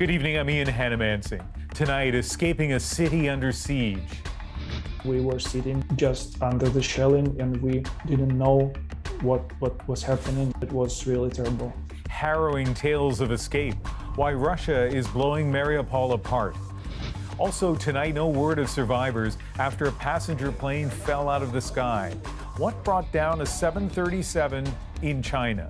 Good evening, I'm Hanomansing. Tonight, escaping a city under siege. We were sitting just under the shelling and we didn't know what was happening. It was really terrible. Harrowing tales of escape. Why Russia is blowing Mariupol apart. Also tonight, no word of survivors after a passenger plane fell out of the sky. What brought down a 737 in China?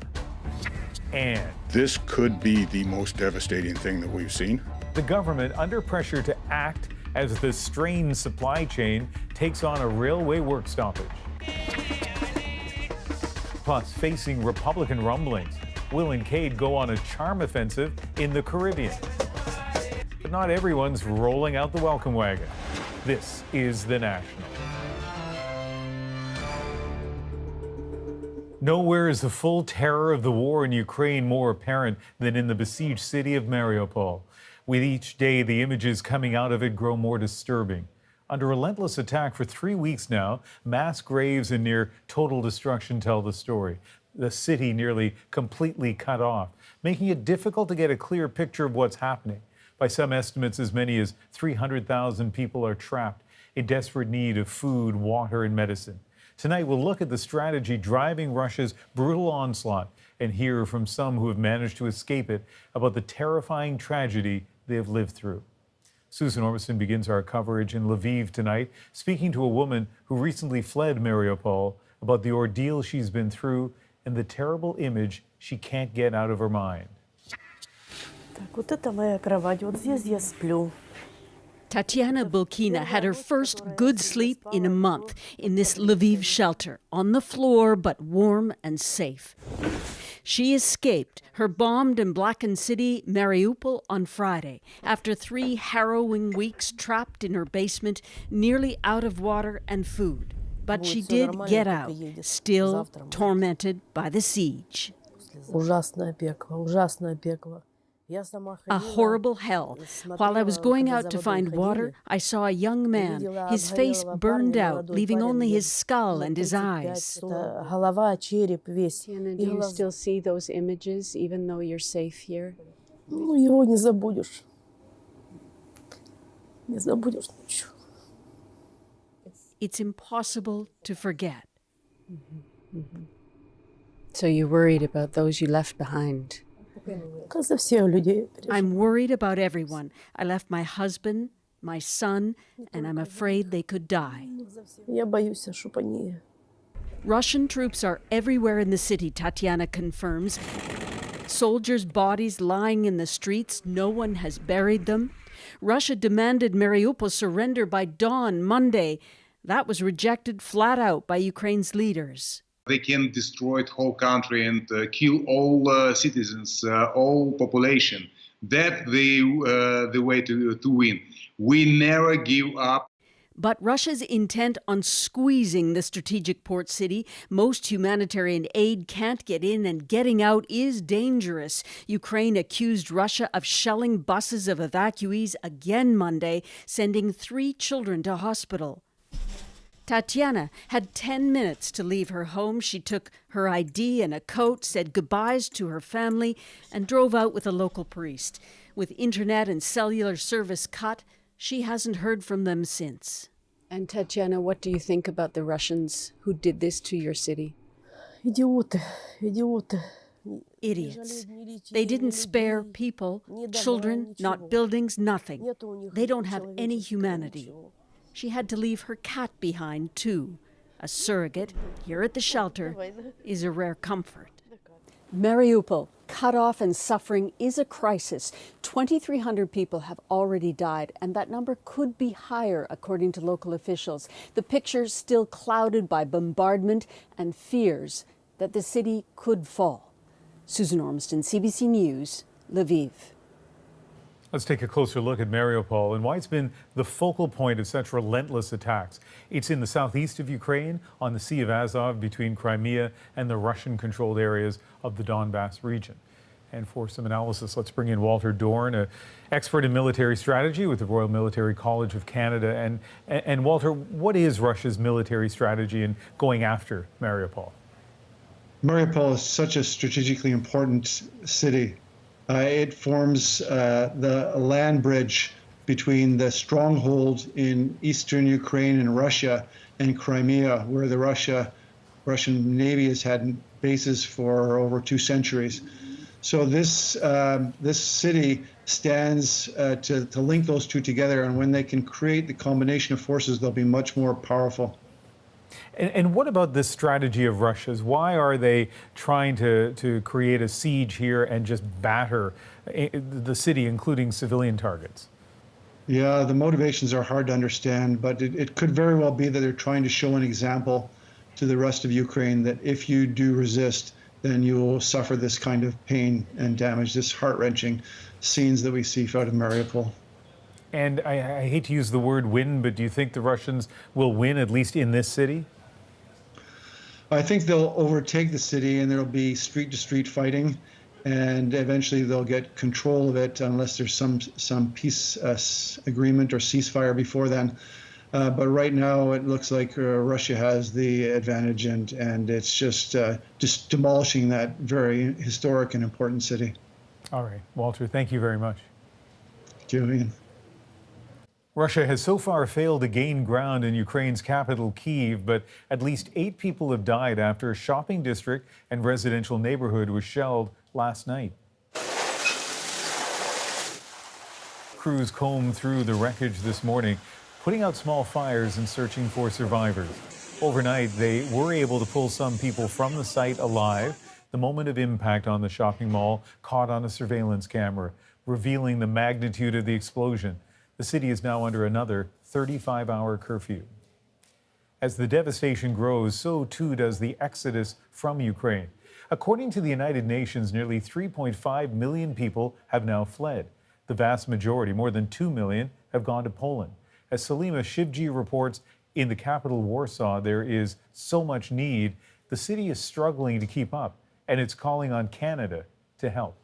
And this could be the most devastating thing that we've seen. The government under pressure to act as the strained supply chain takes on a railway work stoppage. Plus, facing Republican rumblings, Will and Kate go on a charm offensive in the Caribbean. But not everyone's rolling out the welcome wagon. This is The National. Nowhere is the full terror of the war in Ukraine more apparent than in the besieged city of Mariupol. With each day, the images coming out of it grow more disturbing. Under relentless attack for 3 weeks now, mass graves and near total destruction tell the story. The city nearly completely cut off, making it difficult to get a clear picture of what's happening. By some estimates, as many as 300,000 people are trapped in desperate need of food, water, and medicine. Tonight, we'll look at the strategy driving Russia's brutal onslaught and hear from some who have managed to escape it about the terrifying tragedy they have lived through. Susan Ormiston begins our coverage in Lviv tonight, speaking to a woman who recently fled Mariupol about the ordeal she's been through and the terrible image she can't get out of her mind. Вот это моя кровать, вот здесь я сплю. Tatiana Bulkina had her first good sleep in a month in this Lviv shelter, on the floor but warm and safe. She escaped her bombed and blackened city, Mariupol, on Friday, after 3 harrowing weeks trapped in her basement, nearly out of water and food. But she did get out, still tormented by the siege. Ужасное пекло, ужасное пекло. A horrible hell. While I was going out to find water, I saw a young man, his face burned out, leaving only his skull and his eyes. Голова, череп весь. Tatiana, do you still see those images, even though you're safe here? Ну, его не забудешь. Не забудешь ничего. It's impossible to forget. So you're worried about those you left behind? За всех людей. I'm worried about everyone. I left my husband, my son, and I'm afraid they could die. Я боюсь, чтоб они... Russian troops are everywhere in the city, Tatiana confirms. Soldiers' bodies lying in the streets. No one has buried them. Russia demanded Mariupol surrender by dawn Monday. That was rejected flat out by Ukraine's leaders. They can destroy the whole country and kill all citizens, all population. That's the way to win. We never give up. But Russia's intent on squeezing the strategic port city, most humanitarian aid can't get in and getting out is dangerous. Ukraine accused Russia of shelling buses of evacuees again Monday, sending 3 children to hospital. Tatiana had 10 minutes to leave her home. She took her ID and a coat, said goodbyes to her family, and drove out with a local priest. With internet and cellular service cut, she hasn't heard from them since. And Tatiana, what do you think about the Russians who did this to your city? Идиоты, идиоты. Idiots. They didn't spare people, children, not buildings, nothing. They don't have any humanity. She had to leave her cat behind, too. A surrogate, here at the shelter, is a rare comfort. Mariupol, cut off and suffering, is a crisis. 2,300 people have already died, and that number could be higher, according to local officials. The picture's still clouded by bombardment and fears that the city could fall. Susan Ormiston, CBC News, Lviv. Let's take a closer look at Mariupol and why it's been the focal point of such relentless attacks. It's in the southeast of Ukraine, on the Sea of Azov, between Crimea and the Russian-controlled areas of the Donbass region. And for some analysis, let's bring in Walter Dorn, an expert in military strategy with the Royal Military College of Canada. And Walter, what is Russia's military strategy in going after Mariupol? Mariupol is such a strategically important city It forms the land bridge between the stronghold in eastern Ukraine and Russia and Crimea, where the Russian Navy has had bases for over 2 centuries. So this city stands to link those two together, and when they can create the combination of forces, they'll be much more powerful. And what about this strategy of Russia's? Why are they trying to create a siege here and just batter the city, including civilian targets? Yeah, the motivations are hard to understand, but it could very well be that they're trying to show an example to the rest of Ukraine that if you do resist, then you will suffer this kind of pain and damage, this heart-wrenching scenes that we see out of Mariupol. And I hate to use the word win, but do you think the Russians will win, at least in this city? I think they'll overtake the city and there'll be street-to-street fighting, and eventually they'll get control of it unless there's some peace agreement or ceasefire before then. But right now it looks like Russia has the advantage, and it's just demolishing that very historic and important city. All right, Walter, thank you very much. Thank you, Ian. Russia has so far failed to gain ground in Ukraine's capital, Kyiv, but at least 8 people have died after a shopping district and residential neighborhood was shelled last night. Crews combed through the wreckage this morning, putting out small fires and searching for survivors. Overnight, they were able to pull some people from the site alive. The moment of impact on the shopping mall caught on a surveillance camera, revealing the magnitude of the explosion. The city is now under another 35-hour curfew. As the devastation grows, so too does the exodus from Ukraine. According to the United Nations, nearly 3.5 million people have now fled. The vast majority, more than 2 million, have gone to Poland. As Salima Shivji reports, in the capital Warsaw, there is so much need. The city is struggling to keep up, and it's calling on Canada to help.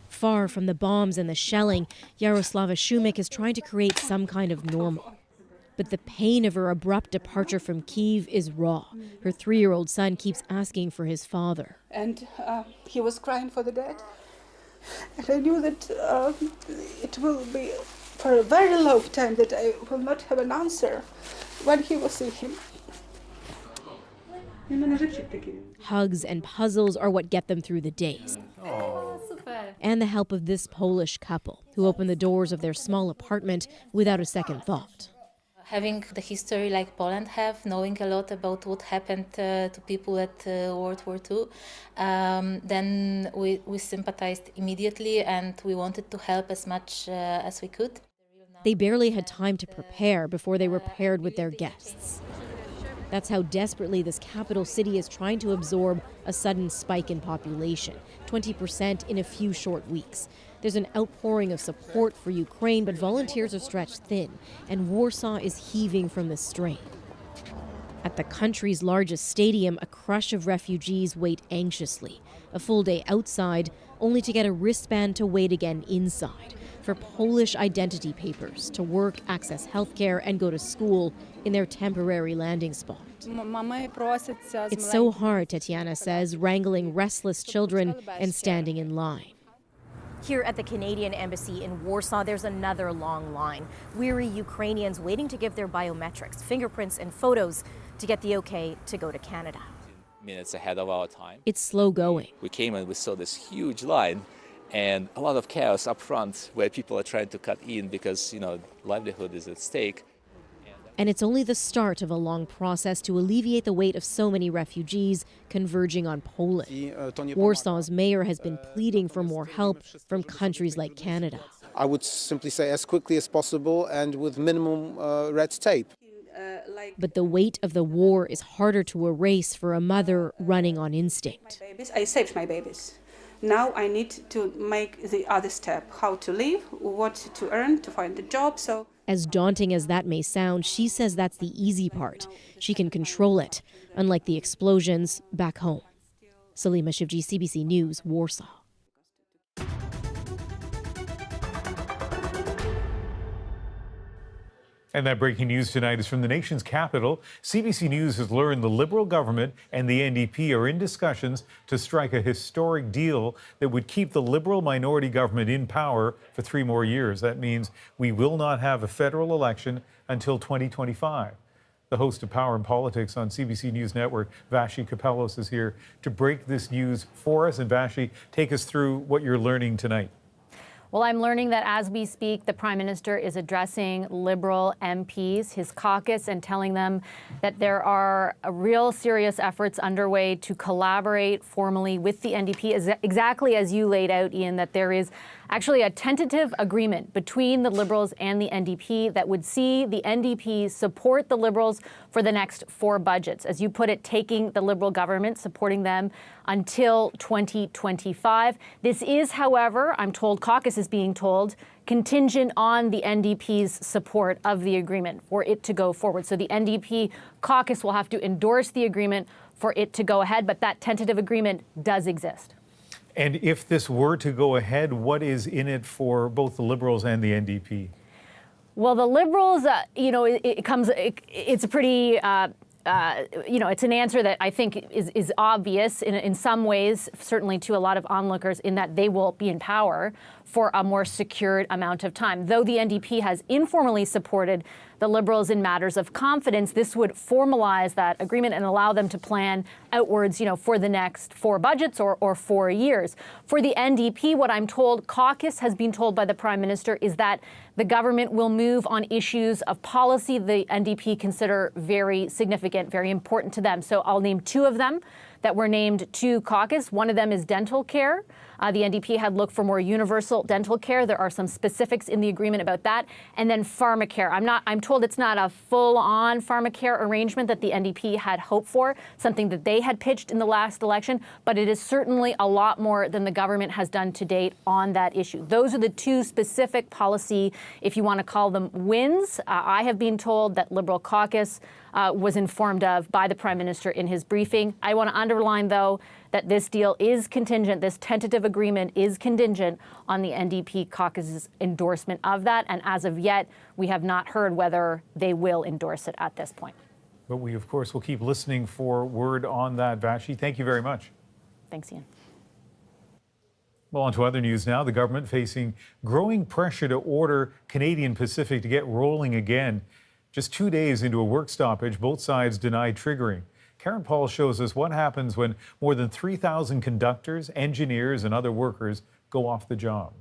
Far from the bombs and the shelling, Yaroslava Shumik is trying to create some kind of normal. But the pain of her abrupt departure from Kyiv is raw. Her 3-year-old son keeps asking for his father. And he was crying for the dad. And I knew that it will be for a very long time that I will not have an answer when he will see him. Hugs and puzzles are what get them through the days. And the help of this Polish couple, who opened the doors of their small apartment without a second thought. Having the history like Poland have, knowing a lot about what happened to people at World War II, then we sympathized immediately and we wanted to help as much as we could. They barely had time to prepare before they were paired with their guests. That's how desperately this capital city is trying to absorb a sudden spike in population, 20% in a few short weeks. There's an outpouring of support for Ukraine, but volunteers are stretched thin, and Warsaw is heaving from the strain. At the country's largest stadium, a crush of refugees wait anxiously. A full day outside, only to get a wristband to wait again inside for Polish identity papers to work, access healthcare, and go to school in their temporary landing spot. It's so hard, Tatiana says, wrangling restless children and standing in line. Here at the Canadian Embassy in Warsaw, there's another long line. Weary Ukrainians waiting to give their biometrics, fingerprints, and photos to get the okay to go to Canada. Minutes ahead of our time. It's slow going. We came and we saw this huge line and a lot of chaos up front where people are trying to cut in because, livelihood is at stake. And it's only the start of a long process to alleviate the weight of so many refugees converging on Poland. Warsaw's mayor has been pleading for more help from countries like Canada. I would simply say as quickly as possible and with minimum red tape. But the weight of the war is harder to erase for a mother running on instinct. I saved my babies. Now I need to make the other step, how to live, what to earn, to find a job. So, as daunting as that may sound, she says that's the easy part. She can control it, unlike the explosions back home. Salima Shivji, CBC News, Warsaw. And that breaking news tonight is from the nation's capital. CBC News has learned the Liberal government and the NDP are in discussions to strike a historic deal that would keep the Liberal minority government in power for 3 more years. That means we will not have a federal election until 2025. The host of Power and Politics on CBC News Network, Vashi Kapelos, is here to break this news for us. And Vashi, take us through what you're learning tonight. Well, I'm learning that as we speak, the Prime Minister is addressing Liberal MPs, his caucus, and telling them that there are real serious efforts underway to collaborate formally with the NDP, exactly as you laid out, Ian, that there is actually a tentative agreement between the Liberals and the NDP that would see the NDP support the Liberals for the next 4 budgets. As you put it, taking the Liberal government, supporting them until 2025. This is, however, I'm told, caucus is being told, contingent on the NDP's support of the agreement for it to go forward. So the NDP caucus will have to endorse the agreement for it to go ahead, but that tentative agreement does exist. And if this were to go ahead, what is in it for both the Liberals and the NDP? Well, the Liberals, it's a pretty, it's an answer that I think is obvious in some ways, certainly to a lot of onlookers, in that they will be in power for a more secured amount of time. Though the NDP has informally supported the Liberals in matters of confidence, this would formalize that agreement and allow them to plan outwards, for the next 4 budgets or 4 years. For the NDP, what I'm told, caucus has been told by the Prime Minister, is that the government will move on issues of policy the NDP consider very significant, very important to them. So I'll name 2 of them that were named to caucus. One of them is dental care. The NDP had looked for more universal dental care. There are some specifics in the agreement about that. And then pharmacare. I'm told it's not a full-on pharmacare arrangement that the NDP had hoped for, something that they had pitched in the last election, but it is certainly a lot more than the government has done to date on that issue. Those are the 2 specific policy, if you want to call them, wins. I have been told that Liberal caucus was informed of by the Prime Minister in his briefing. I want to underline, though, that this deal is contingent, this tentative agreement is contingent on the NDP caucus's endorsement of that. And as of yet, we have not heard whether they will endorse it at this point. But we, of course, will keep listening for word on that, Vashi. Thank you very much. Thanks, Ian. Well, on to other news now. The government facing growing pressure to order Canadian Pacific to get rolling again. Just 2 days into a work stoppage, both sides denied triggering. Karen Paul shows us what happens when more than 3,000 conductors, engineers, and other workers go off the job.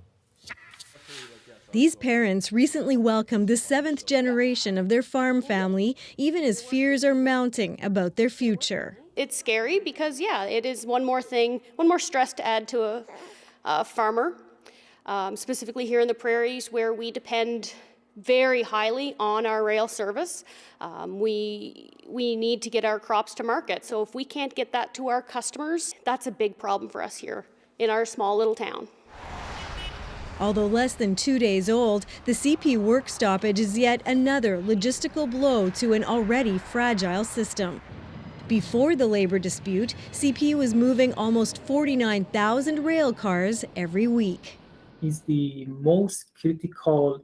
These parents recently welcomed the 7th generation of their farm family, even as fears are mounting about their future. It's scary because, it is one more stress to add to a farmer, specifically here in the prairies where we depend very highly on our rail service. We need to get our crops to market. So if we can't get that to our customers, that's a big problem for us here in our small little town. Although less than 2 days old, the CP work stoppage is yet another logistical blow to an already fragile system. Before the labor dispute, CP was moving almost 49,000 rail cars every week. It's the most critical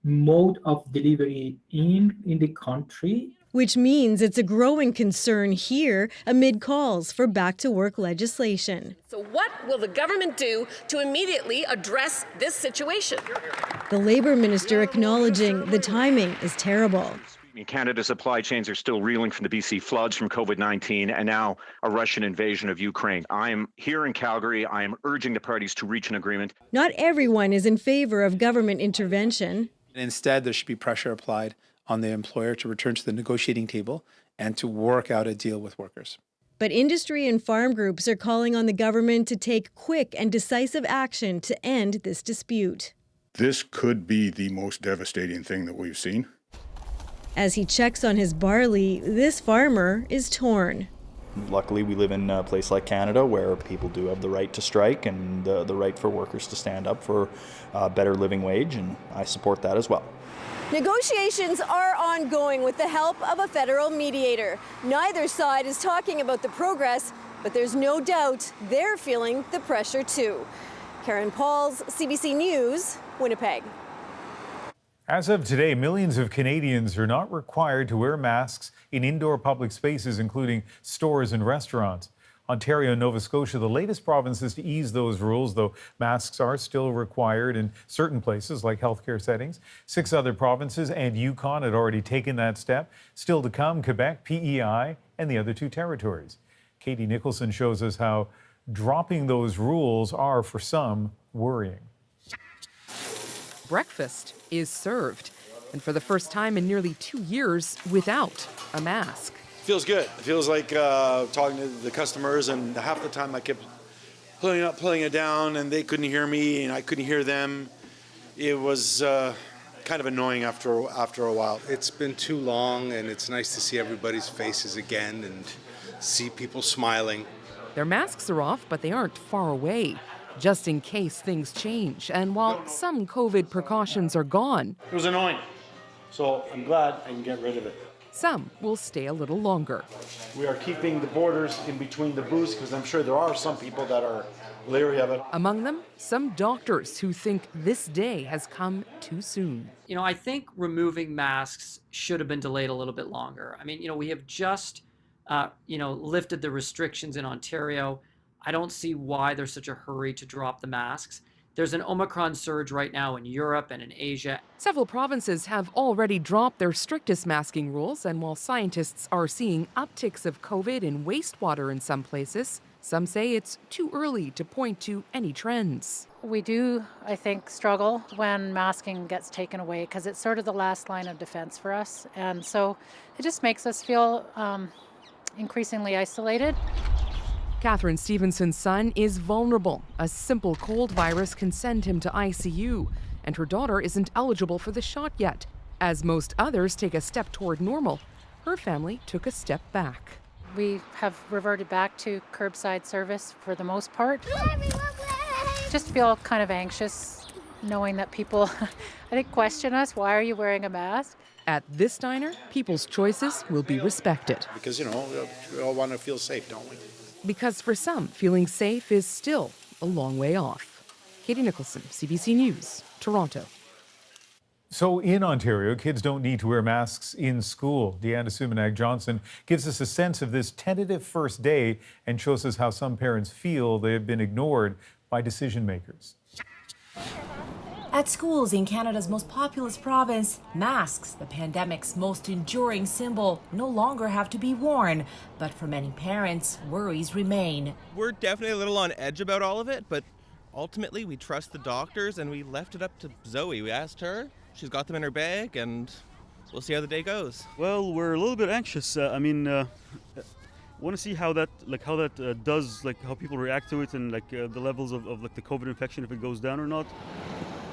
mode of delivery in the country. Which means it's a growing concern here amid calls for back-to-work legislation. So what will the government do to immediately address this situation? The Labour Minister acknowledging the timing is terrible. Canada's supply chains are still reeling from the BC floods, from COVID-19, and now a Russian invasion of Ukraine. I am here in Calgary. I am urging the parties to reach an agreement. Not everyone is in favor of government intervention. Instead, there should be pressure applied on the employer to return to the negotiating table and to work out a deal with workers. But industry and farm groups are calling on the government to take quick and decisive action to end this dispute. This could be the most devastating thing that we've seen. As he checks on his barley, this farmer is torn. Luckily, we live in a place like Canada where people do have the right to strike and the right for workers to stand up for a better living wage, and I support that as well. Negotiations are ongoing with the help of a federal mediator. Neither side is talking about the progress, but there's no doubt they're feeling the pressure too. Karen Pauls, CBC News, Winnipeg. As of today, millions of Canadians are not required to wear masks in indoor public spaces, including stores and restaurants. Ontario and Nova Scotia, the latest provinces to ease those rules, though masks are still required in certain places like healthcare settings. 6 other provinces and Yukon had already taken that step. Still to come, Quebec, PEI, and the other 2 territories. Katie Nicholson shows us how dropping those rules are, for some, worrying. Breakfast is served, and for the first time in nearly 2 years, without a mask. Feels good. It feels like talking to the customers, and half the time I kept pulling it down, and they couldn't hear me, and I couldn't hear them. It was kind of annoying after a while. It's been too long, and it's nice to see everybody's faces again and see people smiling. Their masks are off, but they aren't far away, just in case things change. And while some COVID precautions are gone, It was annoying, so I'm glad I can get rid of it. some will stay a little longer. We are keeping the borders in between the booths because I'm sure there are some people that are leery of it. Among them, some doctors who think this day has come too soon. You know, I think removing masks should have been delayed a little bit longer. I mean, we have just, lifted the restrictions in Ontario. I don't see why there's such a hurry to drop the masks. There's an Omicron surge right now in Europe and in Asia. Several provinces have already dropped their strictest masking rules, and while scientists are seeing upticks of COVID in wastewater in some places, some say it's too early to point to any trends. We do, I think, struggle when masking gets taken away because it's sort of the last line of defense for us. And so it just makes us feel increasingly isolated. Catherine Stevenson's son is vulnerable. A simple cold virus can send him to ICU, and her daughter isn't eligible for the shot yet. As most others take a step toward normal, her family took a step back. We have reverted back to curbside service for the most part. Just feel kind of anxious knowing that people, I think, question us, why are you wearing a mask? At this diner, people's choices will be respected. Because, we all want to feel safe, don't we? Because for some, feeling safe is still a long way off. Katie Nicholson, CBC News, Toronto. So in Ontario, kids don't need to wear masks in school. Deanna Johnson gives us a sense of this tentative first day and shows us how some parents feel they have been ignored by decision makers. At schools in Canada's most populous province, masks, the pandemic's most enduring symbol, no longer have to be worn. But for many parents, worries remain. We're definitely a little on edge about all of it, but ultimately we trust the doctors and we left it up to Zoe. We asked her, she's got them in her bag, and we'll see how the day goes. Well, we're a little bit anxious. Want to see how that does, how people react to it, and the levels of the COVID infection, if it goes down or not.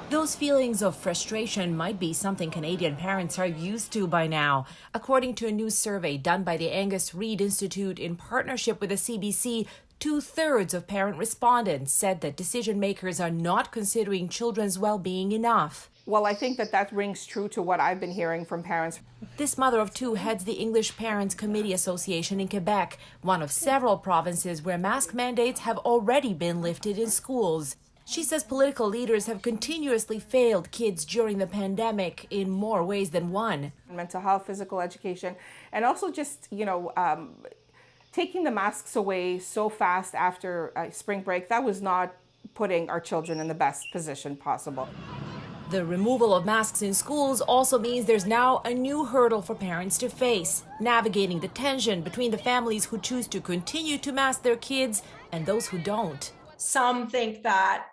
Those feelings of frustration might be something Canadian parents are used to by now. According to a new survey done by the Angus Reid Institute in partnership with the CBC, 2/3 of parent respondents said that decision makers are not considering children's well-being enough. Well, I think that rings true to what I've been hearing from parents. This mother of 2 heads the English Parents Committee Association in Quebec, one of several provinces where mask mandates have already been lifted in schools. She says political leaders have continuously failed kids during the pandemic in more ways than one. Mental health, physical education, and also just, taking the masks away so fast after spring break, that was not putting our children in the best position possible. The removal of masks in schools also means there's now a new hurdle for parents to face, navigating the tension between the families who choose to continue to mask their kids and those who don't. Some think that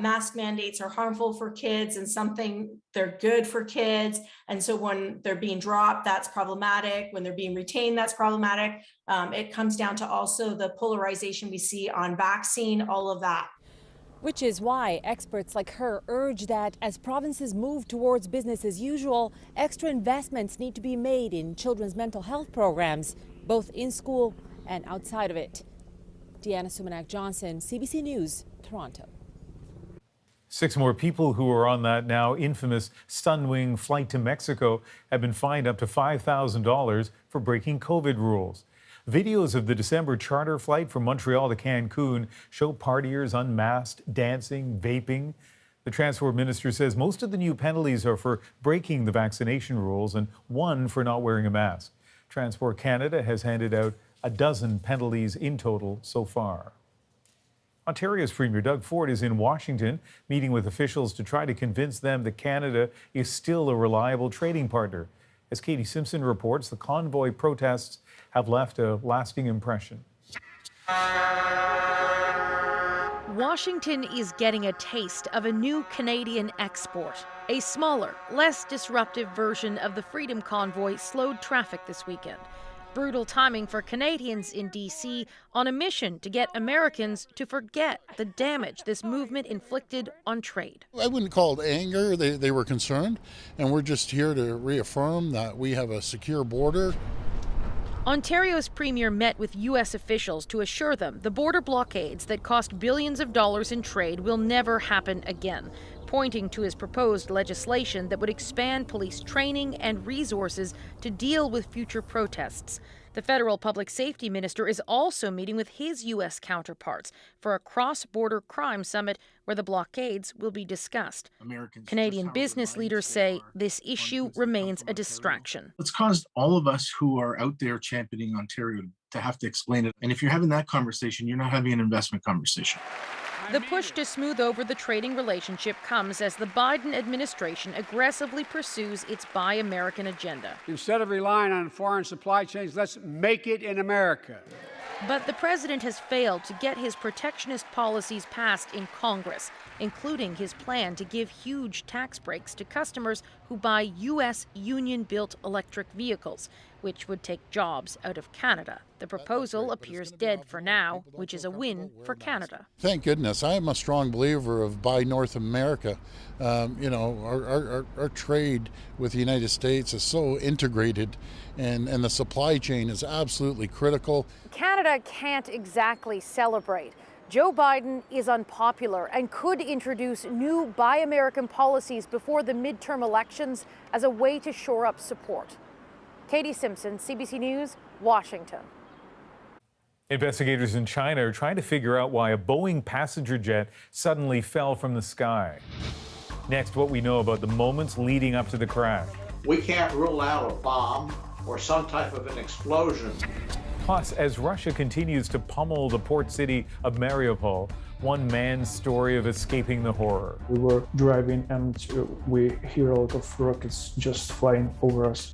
mask mandates are harmful for kids, and some think they're good for kids. And so when they're being dropped, that's problematic. When they're being retained, that's problematic. It comes down to also the polarization we see on vaccine, all of that. Which is why experts like her urge that as provinces move towards business as usual, extra investments need to be made in children's mental health programs, both in school and outside of it. Deanna Johnson, CBC News, Toronto. 6 more people who are on that now infamous Sunwing flight to Mexico have been fined up to $5,000 for breaking COVID rules. Videos of the December charter flight from Montreal to Cancun show partiers unmasked, dancing, vaping. The Transport Minister says most of the new penalties are for breaking the vaccination rules and one for not wearing a mask. Transport Canada has handed out a dozen penalties in total so far. Ontario's Premier Doug Ford is in Washington, meeting with officials to try to convince them that Canada is still a reliable trading partner. As Katie Simpson reports, the convoy protests have left a lasting impression. Washington is getting a taste of a new Canadian export. A smaller, less disruptive version of the Freedom Convoy slowed traffic this weekend. Brutal timing for Canadians in D.C. on a mission to get Americans to forget the damage this movement inflicted on trade. I wouldn't call it anger. They were concerned, and we're just here to reaffirm that we have a secure border. Ontario's premier met with U.S. officials to assure them the border blockades that cost billions of dollars in trade will never happen again, pointing to his proposed legislation that would expand police training and resources to deal with future protests. The federal public safety minister is also meeting with his U.S. counterparts for a cross-border crime summit where the blockades will be discussed. Canadian business leaders say this issue remains a distraction. It's caused all of us who are out there championing Ontario to have to explain it. And if you're having that conversation, you're not having an investment conversation. The push to smooth over the trading relationship comes as the Biden administration aggressively pursues its Buy American agenda. Instead of relying on foreign supply chains, let's make it in America. But the president has failed to get his protectionist policies passed in Congress, including his plan to give huge tax breaks to customers who buy U.S. union-built electric vehicles, which would take jobs out of Canada. The proposal appears dead for now, which is a win for Canada. Thank goodness. I am a strong believer of Buy North America. Our trade with the United States is so integrated, and the supply chain is absolutely critical. Canada can't exactly celebrate. Joe Biden is unpopular and could introduce new Buy American policies before the midterm elections as a way to shore up support. Katie Simpson, CBC News, Washington. Investigators in China are trying to figure out why a Boeing passenger jet suddenly fell from the sky. Next, what we know about the moments leading up to the crash. We can't rule out a bomb or some type of an explosion. Plus, as Russia continues to pummel the port city of Mariupol, one man's story of escaping the horror. We were driving and we hear a lot of rockets just flying over us.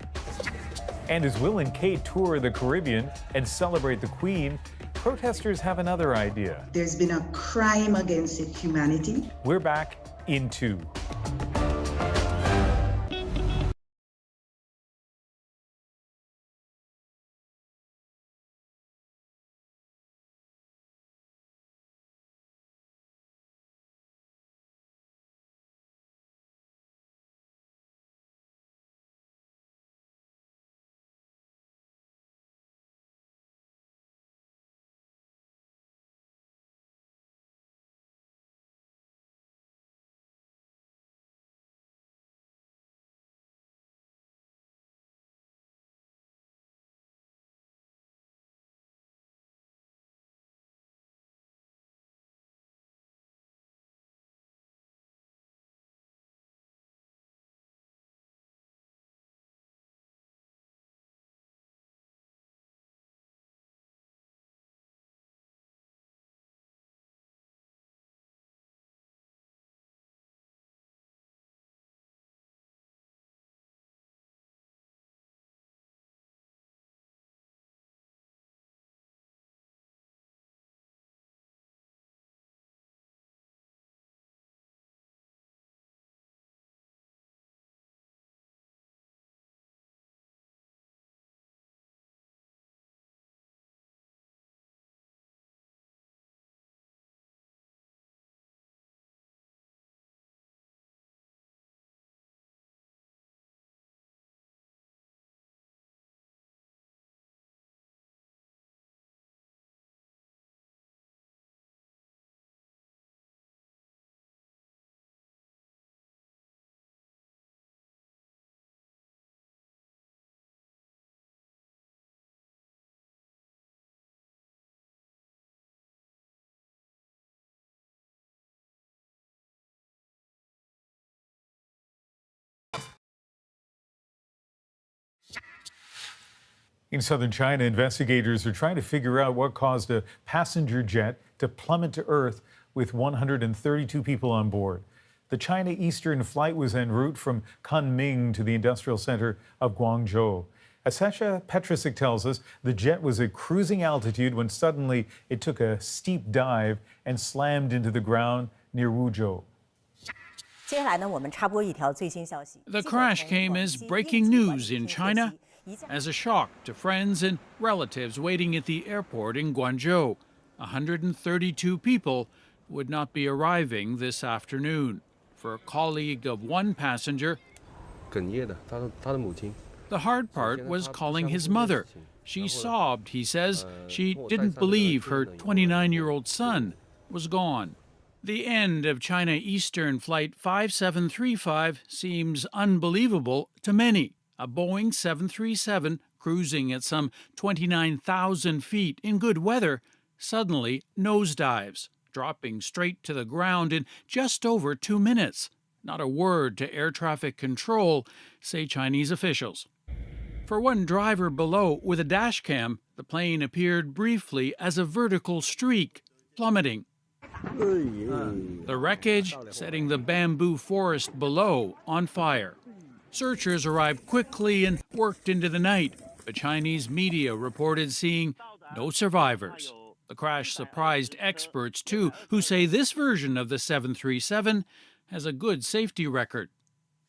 And as Will and Kate tour the Caribbean and celebrate the Queen, protesters have another idea. There's been a crime against humanity. We're back in 2. In southern China, investigators are trying to figure out what caused a passenger jet to plummet to Earth with 132 people on board. The China Eastern flight was en route from Kunming to the industrial center of Guangzhou. As Sasha Petrusik tells us, the jet was at cruising altitude when suddenly it took a steep dive and slammed into the ground near Wuzhou. The crash came as breaking news in China, as a shock to friends and relatives waiting at the airport in Guangzhou. 132 people would not be arriving this afternoon. For a colleague of one passenger, the hard part was calling his mother. She sobbed, he says. She didn't believe her 29-year-old son was gone. The end of China Eastern Flight 5735 seems unbelievable to many. A Boeing 737 cruising at some 29,000 feet in good weather suddenly nosedives, dropping straight to the ground in just over 2 minutes. Not a word to air traffic control, say Chinese officials. For one driver below with a dash cam, the plane appeared briefly as a vertical streak, plummeting. The wreckage setting the bamboo forest below on fire. Searchers arrived quickly and worked into the night, but Chinese media reported seeing no survivors. The crash surprised experts, too, who say this version of the 737 has a good safety record.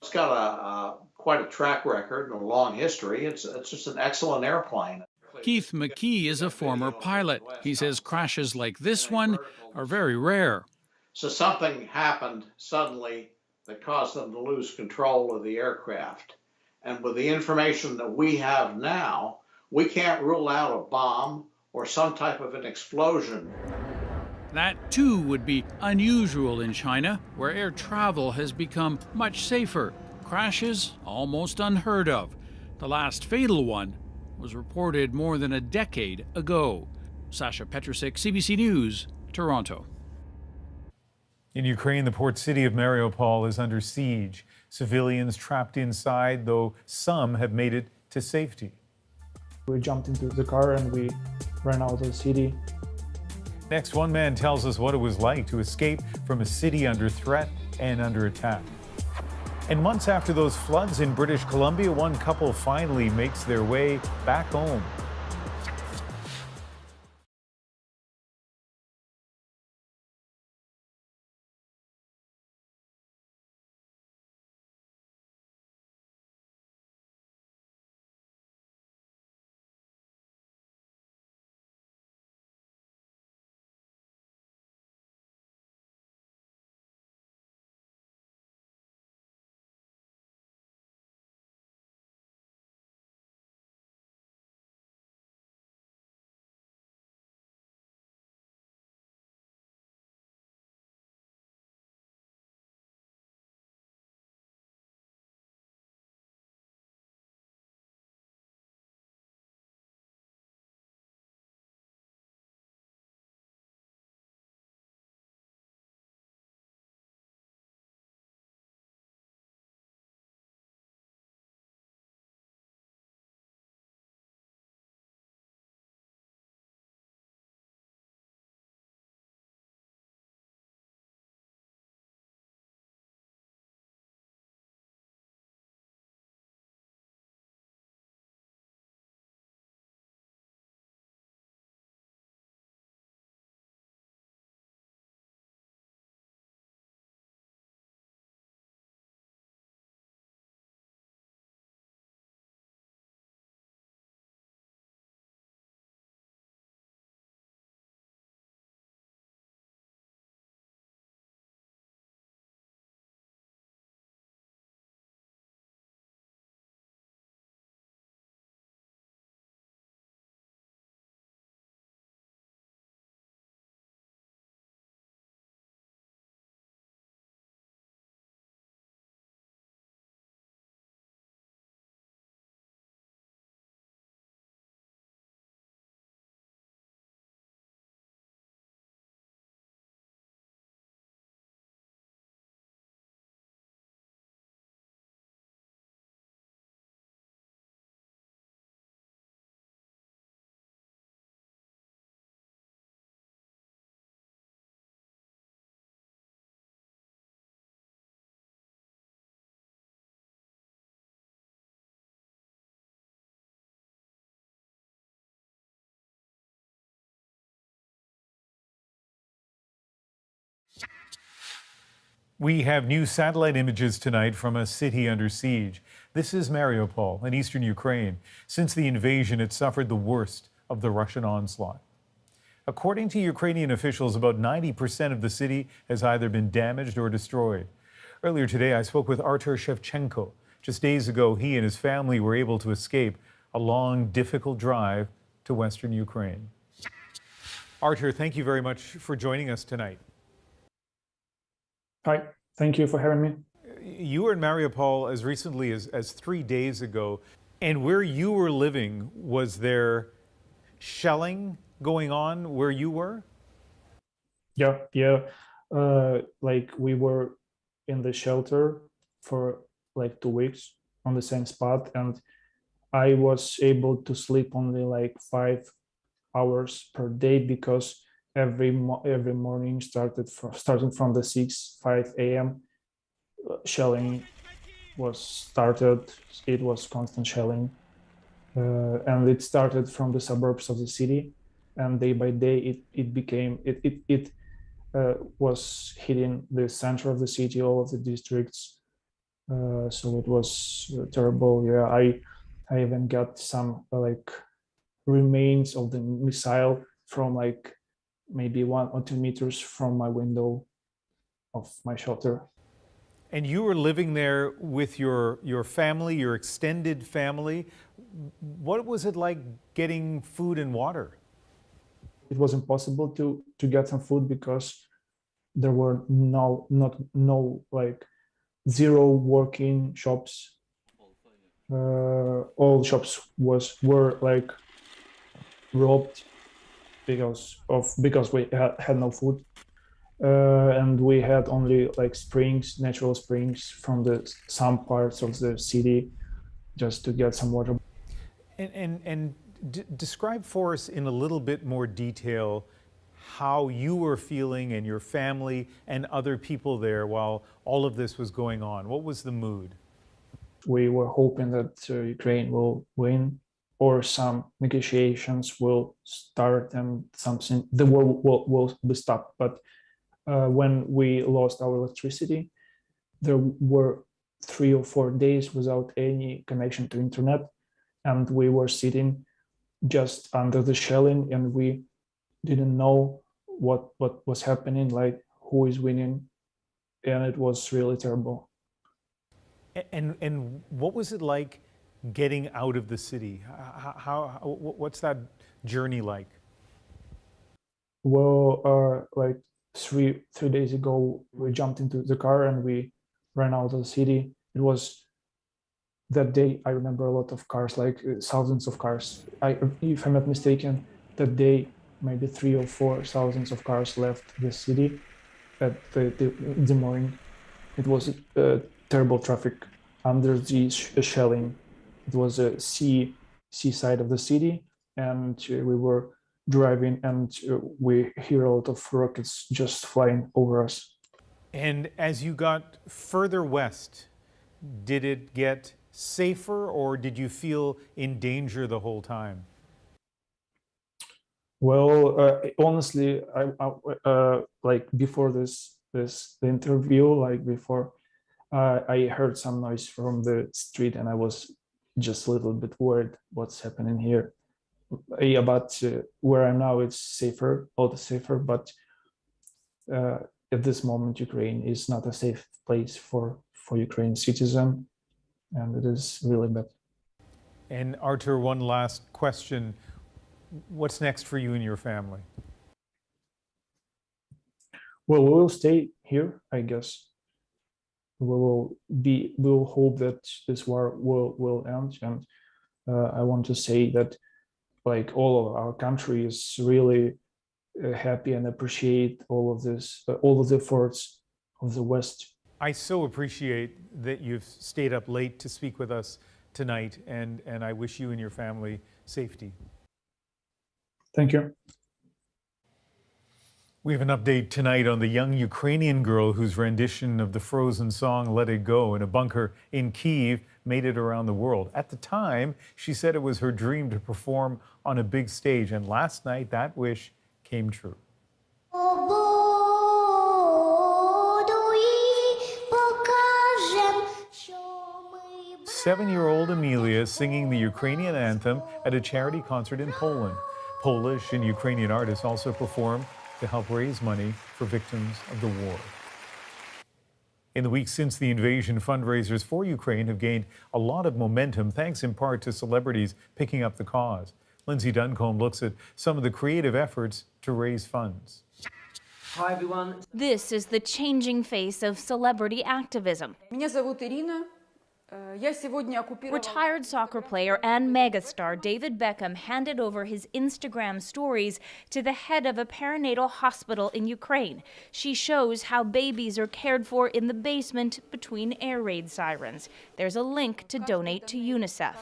It's got quite a track record and a long history. It's just an excellent airplane. Keith McKee is a former pilot. He says crashes like this one are very rare. So something happened suddenly that caused them to lose control of the aircraft. And with the information that we have now, we can't rule out a bomb or some type of an explosion. That, too, would be unusual in China, where air travel has become much safer. Crashes almost unheard of. The last fatal one was reported more than a decade ago. Sasha Petrusik, CBC News, Toronto. In Ukraine, the port city of Mariupol is under siege. Civilians trapped inside, though some have made it to safety. We jumped into the car and we ran out of the city. Next, one man tells us what it was like to escape from a city under threat and under attack. And months after those floods in British Columbia, one couple finally makes their way back home. We have new satellite images tonight from a city under siege. This is Mariupol in eastern Ukraine. Since the invasion, it suffered the worst of the Russian onslaught. According to Ukrainian officials, about 90% of the city has either been damaged or destroyed. Earlier today, I spoke with Artur Shevchenko. Just days ago, he and his family were able to escape a long, difficult drive to western Ukraine. Artur, thank you very much for joining us tonight. Hi, thank you for having me. You were in Mariupol as recently as 3 days ago, and where you were living, was there shelling going on where you were? Yeah. Like we were in the shelter for like 2 weeks on the same spot, and I was able to sleep only like 5 hours per day because every morning starting from the 5 a.m. Shelling was started. It was constant shelling, and it started from the suburbs of the city, and day by day it was hitting the center of the city, all of the districts. So it was terrible. Yeah, I even got some like remains of the missile from like maybe 1 or 2 meters from my window of my shelter. And you were living there with your family, your extended family. What was it like getting food and water? It was impossible to get some food because there were no like 0 working shops. All shops were like robbed because we had no food, and we had only like natural springs from some parts of the city just to get some water. And describe for us in a little bit more detail how you were feeling and your family and other people there while all of this was going on. What was the mood? We were hoping that Ukraine will win, or some negotiations will start and the war will be stopped. But when we lost our electricity, there were 3 or 4 days without any connection to internet, and we were sitting just under the shelling, and we didn't know what was happening, like who is winning, and it was really terrible. And what was it like getting out of the city? What's that journey like? Well, like 3 days ago, we jumped into the car and we ran out of the city. It was that day. I remember a lot of cars, like thousands of cars. If I'm not mistaken, that day maybe 3,000 or 4,000 of cars left the city at the morning. It was terrible traffic under the shelling. It was a seaside of the city, and we were driving, and we hear a lot of rockets just flying over us. And as you got further west, did it get safer, or did you feel in danger the whole time? Well, honestly, I like before the interview, like before, I heard some noise from the street, and I was just a little bit worried what's happening here. Yeah, but where I'm now, it's safer, all the safer. But at this moment, Ukraine is not a safe place for Ukrainian citizen, and it is really bad. And Artur, one last question. What's next for you and your family? Well, we will stay here, I guess. We'll hope that this war will end. And I want to say that like all of our country is really happy and appreciate all of this, all of the efforts of the West. I so appreciate that you've stayed up late to speak with us tonight, and I wish you and your family safety. Thank you. We have an update tonight on the young Ukrainian girl whose rendition of the Frozen song Let It Go in a bunker in Kyiv made it around the world. At the time, she said it was her dream to perform on a big stage, and last night that wish came true. 7-year-old Amelia singing the Ukrainian anthem at a charity concert in Poland. Polish and Ukrainian artists also performed to help raise money for victims of the war. In the weeks since the invasion, fundraisers for Ukraine have gained a lot of momentum, thanks in part to celebrities picking up the cause. Lindsay Duncombe looks at some of the creative efforts to raise funds. Hi everyone. This is the changing face of celebrity activism. Меня зовут Ирина. Я сегодня оккупировала... Retired soccer player and megastar David Beckham handed over his Instagram stories to the head of a perinatal hospital in Ukraine. She shows how babies are cared for in the basement between air raid sirens. There's a link to donate to UNICEF.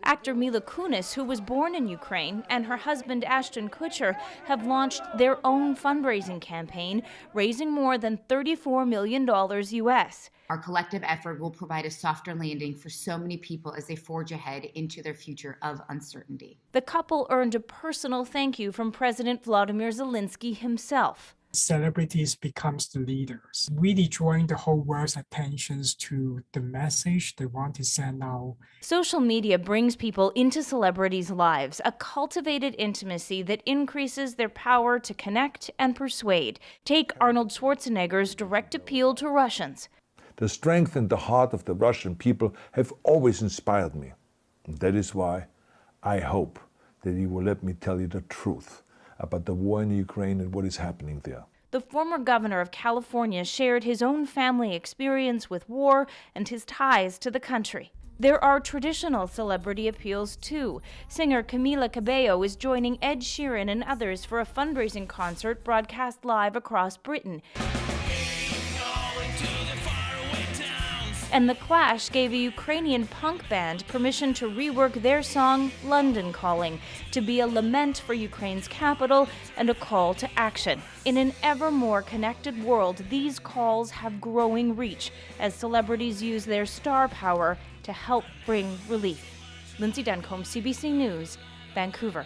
Actor Mila Kunis, who was born in Ukraine, and her husband Ashton Kutcher have launched their own fundraising campaign, raising more than $34 million US. Our collective effort will provide a softer landing for so many people as they forge ahead into their future of uncertainty. The couple earned a personal thank you from President Volodymyr Zelensky himself. Celebrities becomes the leaders, really drawing the whole world's attentions to the message they want to send out. Social media brings people into celebrities' lives, a cultivated intimacy that increases their power to connect and persuade. Take Arnold Schwarzenegger's direct appeal to Russians. The strength and the heart of the Russian people have always inspired me. And that is why I hope that you will let me tell you the truth about the war in Ukraine and what is happening there. The former governor of California shared his own family experience with war and his ties to the country. There are traditional celebrity appeals too. Singer Camila Cabello is joining Ed Sheeran and others for a fundraising concert broadcast live across Britain. And The Clash gave a Ukrainian punk band permission to rework their song, London Calling, to be a lament for Ukraine's capital and a call to action. In an ever more connected world, these calls have growing reach as celebrities use their star power to help bring relief. Lindsay Duncombe, CBC News, Vancouver.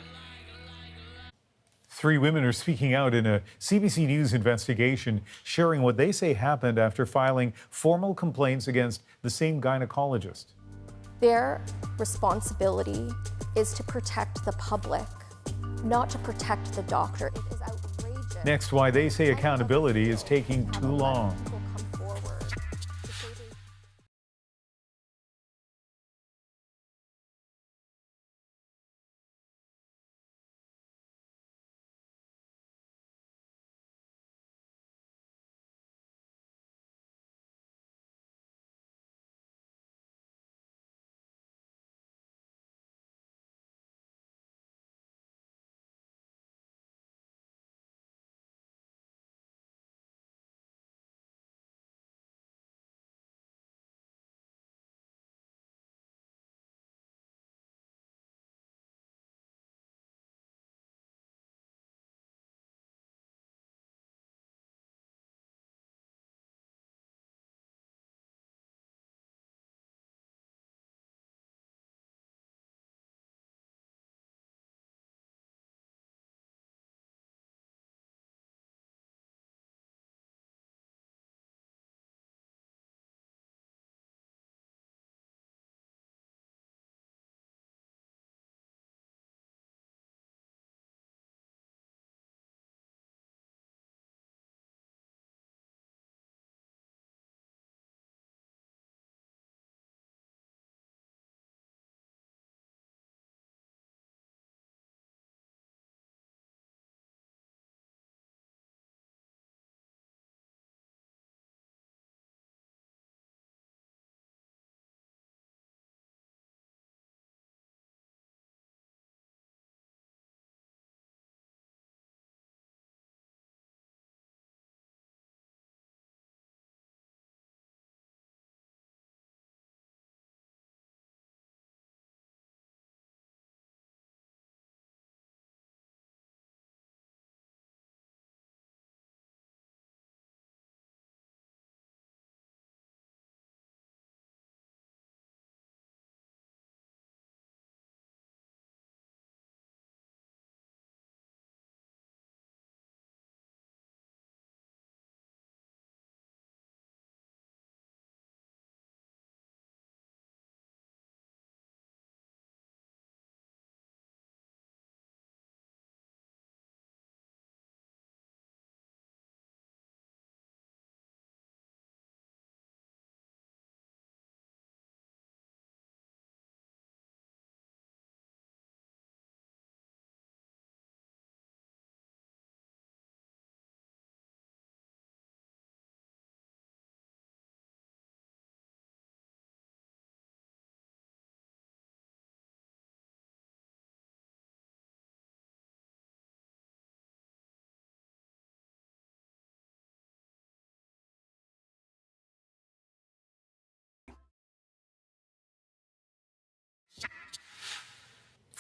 3 women are speaking out in a CBC News investigation, sharing what they say happened after filing formal complaints against the same gynecologist. Their responsibility is to protect the public, not to protect the doctor. It is outrageous. Next, why they say accountability is taking too long.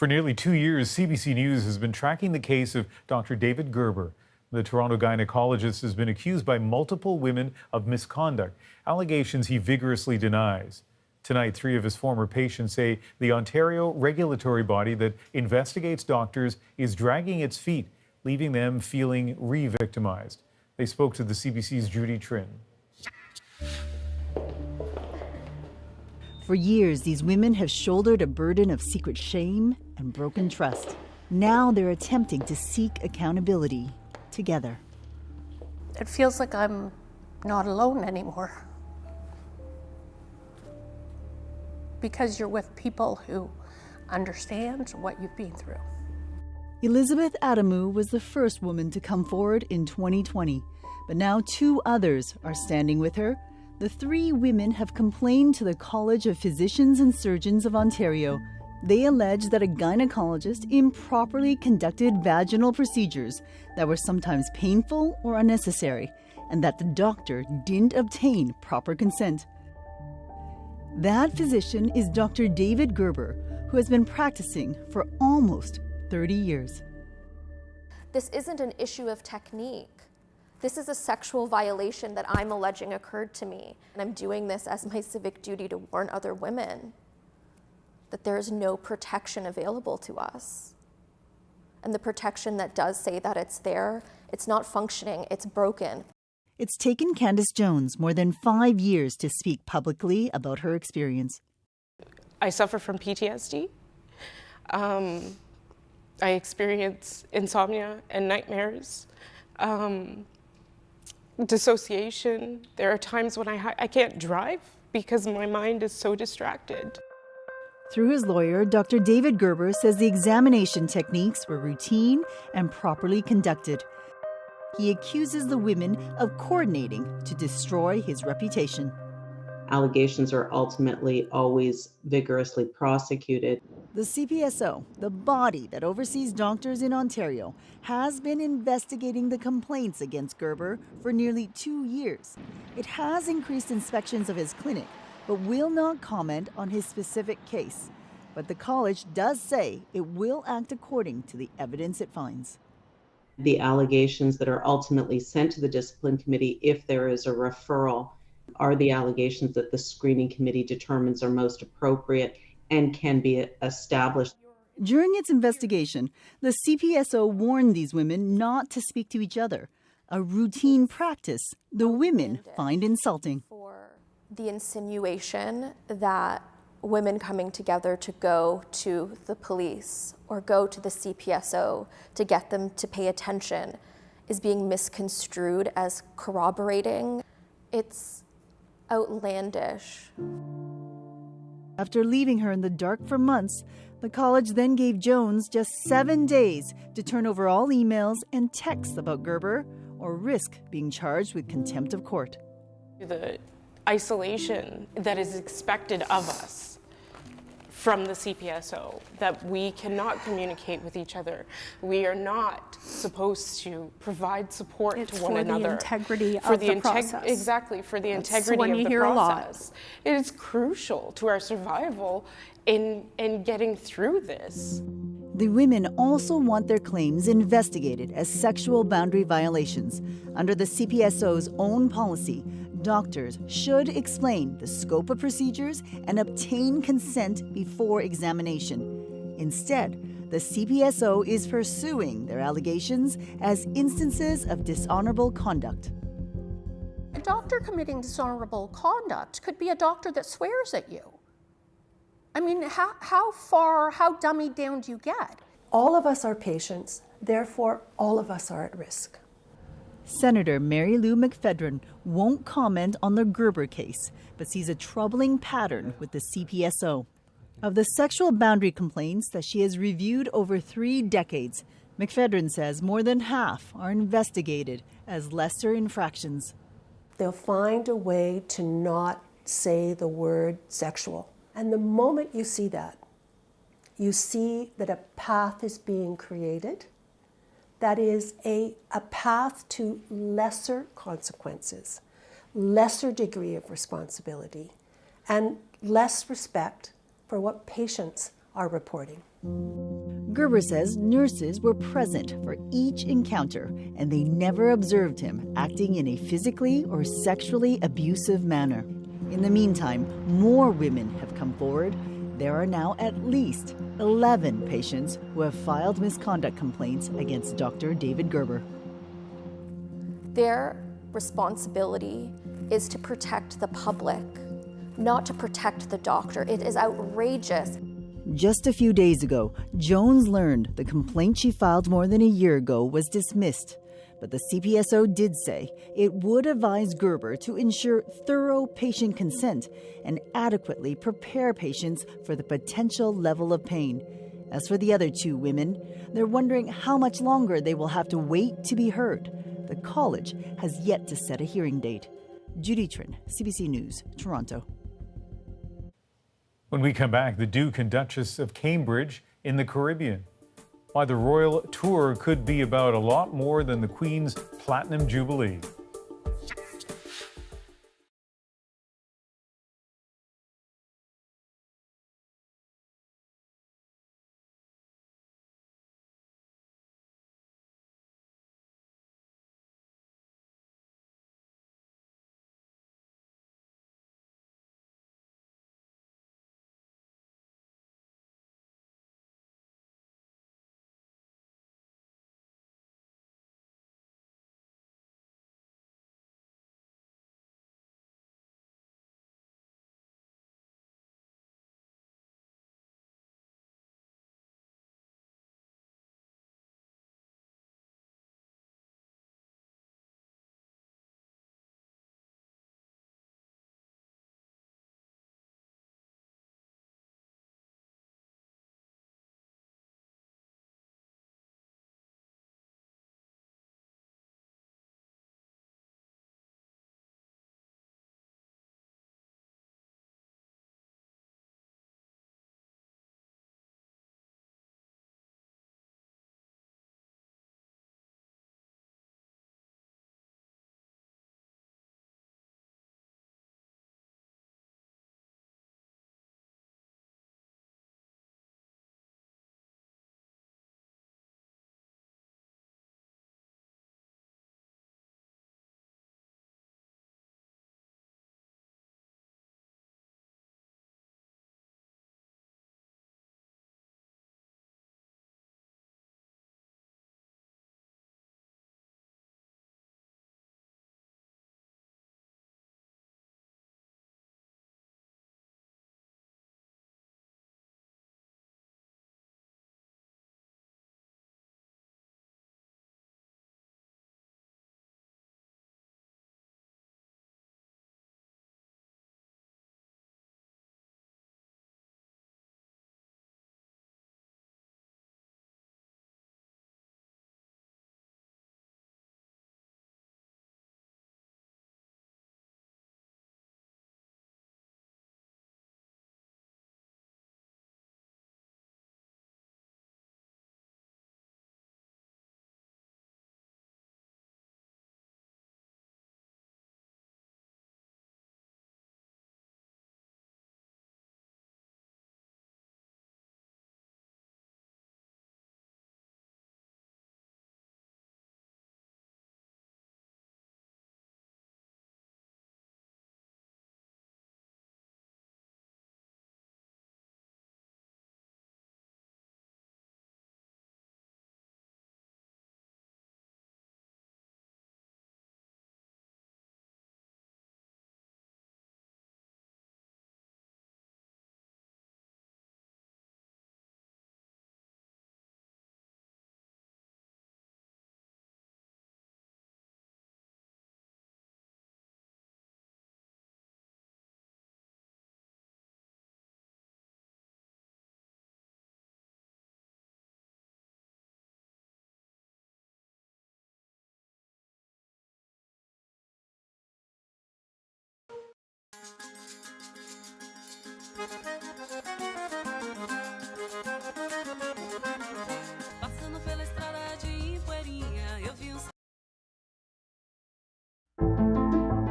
For nearly 2 years, CBC News has been tracking the case of Dr. David Gerber. The Toronto gynecologist has been accused by multiple women of misconduct, allegations he vigorously denies. Tonight, 3 of his former patients say the Ontario regulatory body that investigates doctors is dragging its feet, leaving them feeling re-victimized. They spoke to the CBC's Judy Trin. For years, these women have shouldered a burden of secret shame and broken trust. Now they're attempting to seek accountability together. It feels like I'm not alone anymore, because you're with people who understand what you've been through. Elizabeth Adamou was the first woman to come forward in 2020, but now 2 others are standing with her. The 3 women have complained to the College of Physicians and Surgeons of Ontario. They allege that a gynecologist improperly conducted vaginal procedures that were sometimes painful or unnecessary, and that the doctor didn't obtain proper consent. That physician is Dr. David Gerber, who has been practicing for almost 30 years. This isn't an issue of technique. This is a sexual violation that I'm alleging occurred to me. And I'm doing this as my civic duty to warn other women that there is no protection available to us. And the protection that does say that it's there, it's not functioning, it's broken. It's taken Candace Jones more than 5 years to speak publicly about her experience. I suffer from PTSD. I experience insomnia and nightmares. Dissociation. There are times when I can't drive because my mind is so distracted. Through his lawyer, Dr. David Gerber says the examination techniques were routine and properly conducted. He accuses the women of coordinating to destroy his reputation. Allegations are ultimately always vigorously prosecuted. The CPSO, the body that oversees doctors in Ontario, has been investigating the complaints against Gerber for nearly 2 years. It has increased inspections of his clinic, but will not comment on his specific case. But the college does say it will act according to the evidence it finds. The allegations that are ultimately sent to the discipline committee, if there is a referral, are the allegations that the screening committee determines are most appropriate and can be established. During its investigation, the CPSO warned these women not to speak to each other, a routine practice the women find insulting. For the insinuation that women coming together to go to the police or go to the CPSO to get them to pay attention is being misconstrued as corroborating. It's outlandish. After leaving her in the dark for months, the college then gave Jones just 7 days to turn over all emails and texts about Gerber or risk being charged with contempt of court. The isolation that is expected of us from the CPSO, that we cannot communicate with each other. We are not supposed to provide support to one another. For the integrity of the process. Exactly, for the integrity of the process. It is crucial to our survival in getting through this. The women also want their claims investigated as sexual boundary violations. Under the CPSO's own policy, doctors should explain the scope of procedures and obtain consent before examination. Instead, the CPSO is pursuing their allegations as instances of dishonorable conduct. A doctor committing dishonorable conduct could be a doctor that swears at you. I mean, how dummied down do you get? All of us are patients, therefore all of us are at risk. Senator Mary Lou McPhedran won't comment on the Gerber case, but sees a troubling pattern with the CPSO. Of the sexual boundary complaints that she has reviewed over 3 decades, McPhedran says more than half are investigated as lesser infractions. They'll find a way to not say the word sexual. And the moment you see that, you see that a path is being created that is a path to lesser consequences, lesser degree of responsibility, and less respect for what patients are reporting. Gerber says nurses were present for each encounter and they never observed him acting in a physically or sexually abusive manner. In the meantime, more women have come forward. There are now at least 11 patients who have filed misconduct complaints against Dr. David Gerber. Their responsibility is to protect the public, not to protect the doctor. It is outrageous. Just a few days ago, Jones learned the complaint she filed more than a year ago was dismissed. But the CPSO did say it would advise Gerber to ensure thorough patient consent and adequately prepare patients for the potential level of pain. As for the other two women, they're wondering how much longer they will have to wait to be heard. The college has yet to set a hearing date. Judy Trin, CBC News, Toronto. When we come back, the Duke and Duchess of Cambridge in the Caribbean. Why the royal tour could be about a lot more than the Queen's Platinum Jubilee.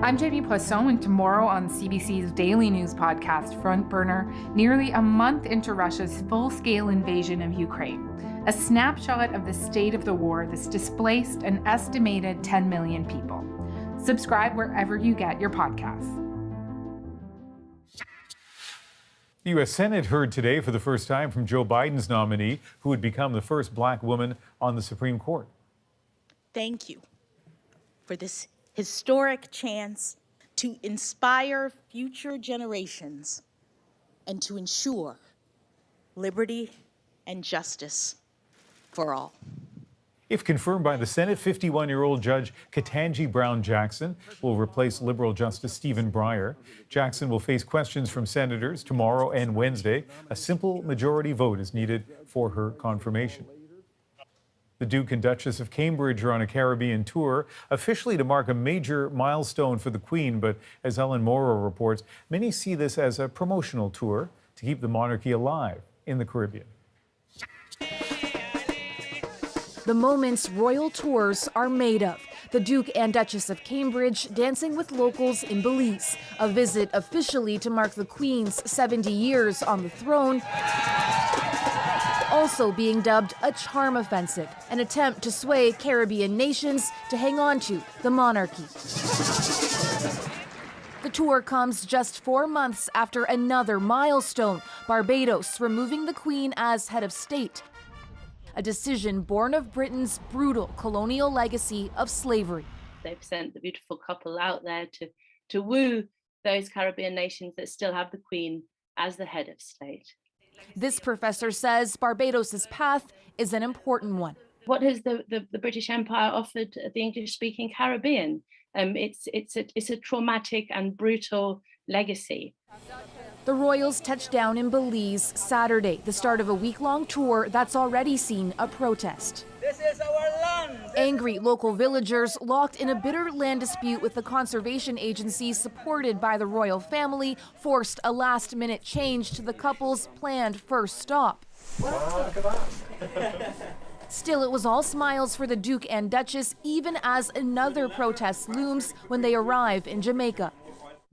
I'm Jamie Poisson, and tomorrow on CBC's daily news podcast, Front Burner, nearly a month into Russia's full-scale invasion of Ukraine. A snapshot of the state of the war that's displaced an estimated 10 million people. Subscribe wherever you get your podcasts. The U.S. Senate heard today for the first time from Joe Biden's nominee, who would become the first black woman on the Supreme Court. Thank you for this historic chance to inspire future generations and to ensure liberty and justice for all. If confirmed by the Senate, 51-year-old Judge Ketanji Brown Jackson will replace Liberal Justice Stephen Breyer. Jackson will face questions from senators tomorrow and Wednesday. A simple majority vote is needed for her confirmation. The Duke and Duchess of Cambridge are on a Caribbean tour, officially to mark a major milestone for the Queen. But as Ellen Morrow reports, many see this as a promotional tour to keep the monarchy alive in the Caribbean. The moments royal tours are made of. The Duke and Duchess of Cambridge dancing with locals in Belize. A visit officially to mark the Queen's 70 years on the throne. Also being dubbed a charm offensive, an attempt to sway Caribbean nations to hang on to the monarchy. The tour comes just 4 months after another milestone, Barbados removing the Queen as head of state. A decision born of Britain's brutal colonial legacy of slavery. They've sent the beautiful couple out there to woo those Caribbean nations that still have the Queen as the head of state. This professor says Barbados's path is an important one. What has the British Empire offered the English-speaking Caribbean? It's a traumatic and brutal legacy. The royals touched down in Belize Saturday, the start of a week-long tour that's already seen a protest. This is our land! Angry local villagers locked in a bitter land dispute with the conservation agency supported by the royal family forced a last-minute change to the couple's planned first stop. Wow, look at that. Still, it was all smiles for the Duke and Duchess, even as another protest looms when they arrive in Jamaica.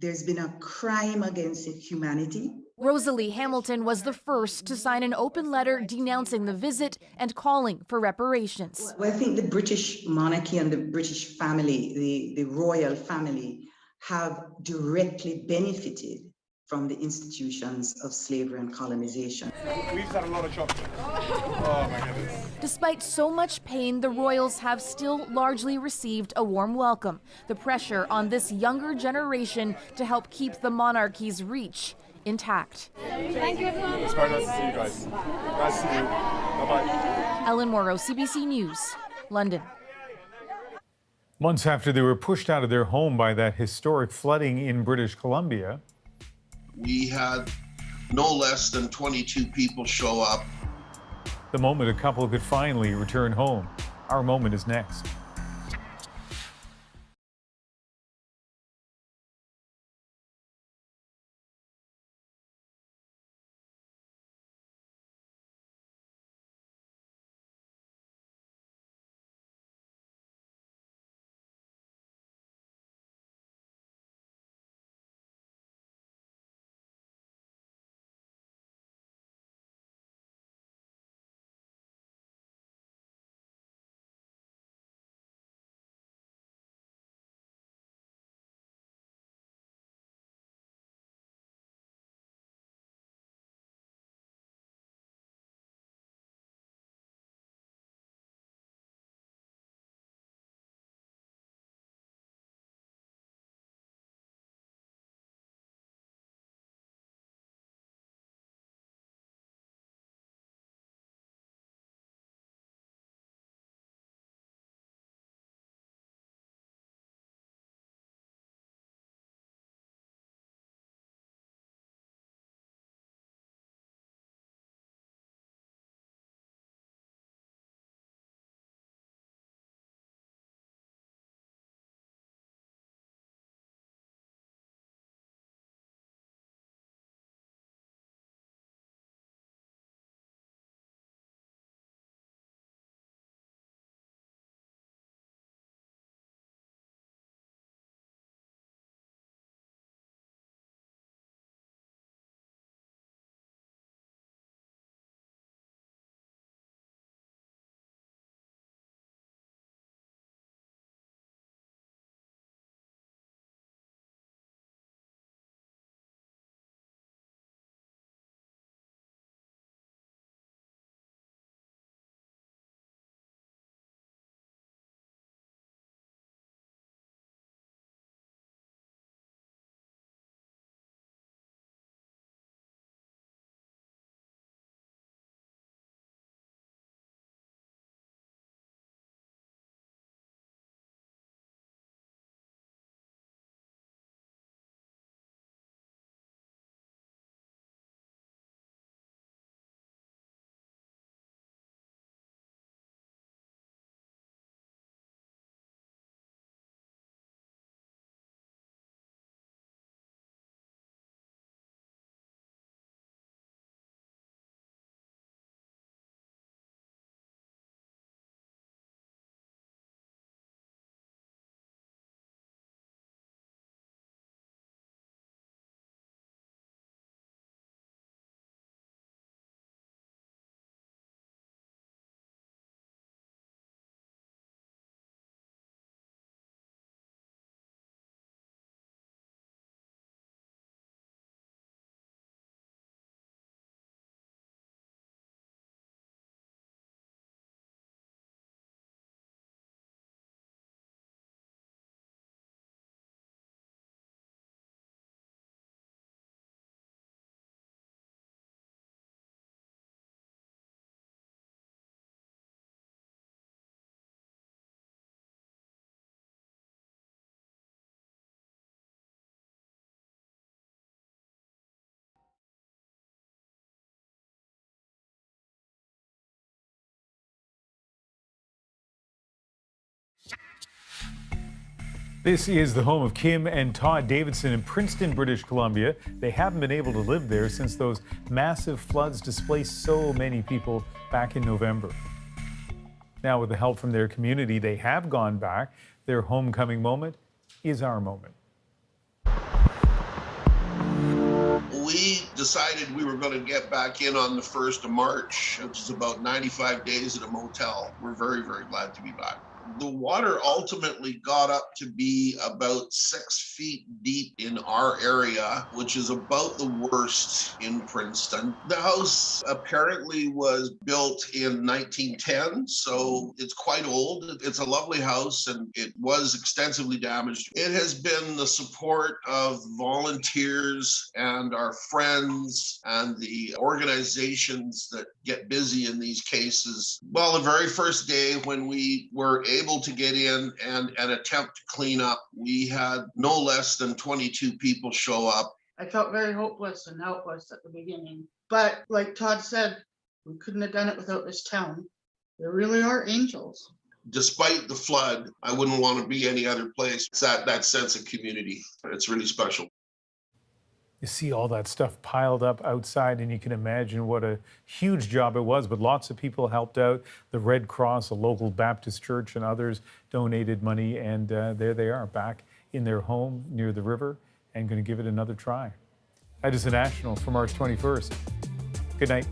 There's been a crime against humanity. Rosalie Hamilton was the first to sign an open letter denouncing the visit and calling for reparations. Well, I think the British monarchy and the British family, the royal family, have directly benefited from the institutions of slavery and colonization. We've had a lot of chocolate. Oh my goodness. Despite so much pain, the royals have still largely received a warm welcome. The pressure on this younger generation to help keep the monarchy's reach intact. Thank you, everyone. It's very nice to see you guys. Nice to see you. Bye-bye. Ellen Morrow, CBC News, London. Months after they were pushed out of their home by that historic flooding in British Columbia, we had no less than 22 people show up. the moment a couple could finally return home. Our moment is next. This is the home of Kim and Todd Davidson in Princeton, British Columbia. They haven't been able to live there since those massive floods displaced so many people back in November. Now, with the help from their community, they have gone back. Their homecoming moment is our moment. We decided we were going to get back in on the 1st of March, which is about 95 days at a motel. We're very, very glad to be back. The water ultimately got up to be about 6 feet deep in our area, which is about the worst in Princeton. The house apparently was built in 1910, so it's quite old. It's a lovely house and it was extensively damaged. It has been the support of volunteers and our friends and the organizations that get busy in these cases. Well, the very first day when we were able to get in and attempt to clean up, we had no less than 22 people show up. I felt very hopeless and helpless at the beginning. But like Todd said, we couldn't have done it without this town. There really are angels. Despite the flood, I wouldn't want to be any other place. It's that sense of community. It's really special. You see all that stuff piled up outside, and you can imagine what a huge job it was, but lots of people helped out. The Red Cross, a local Baptist church, and others donated money, and there they are, back in their home near the river, and going to give it another try. That is the National for March 21st. Good night.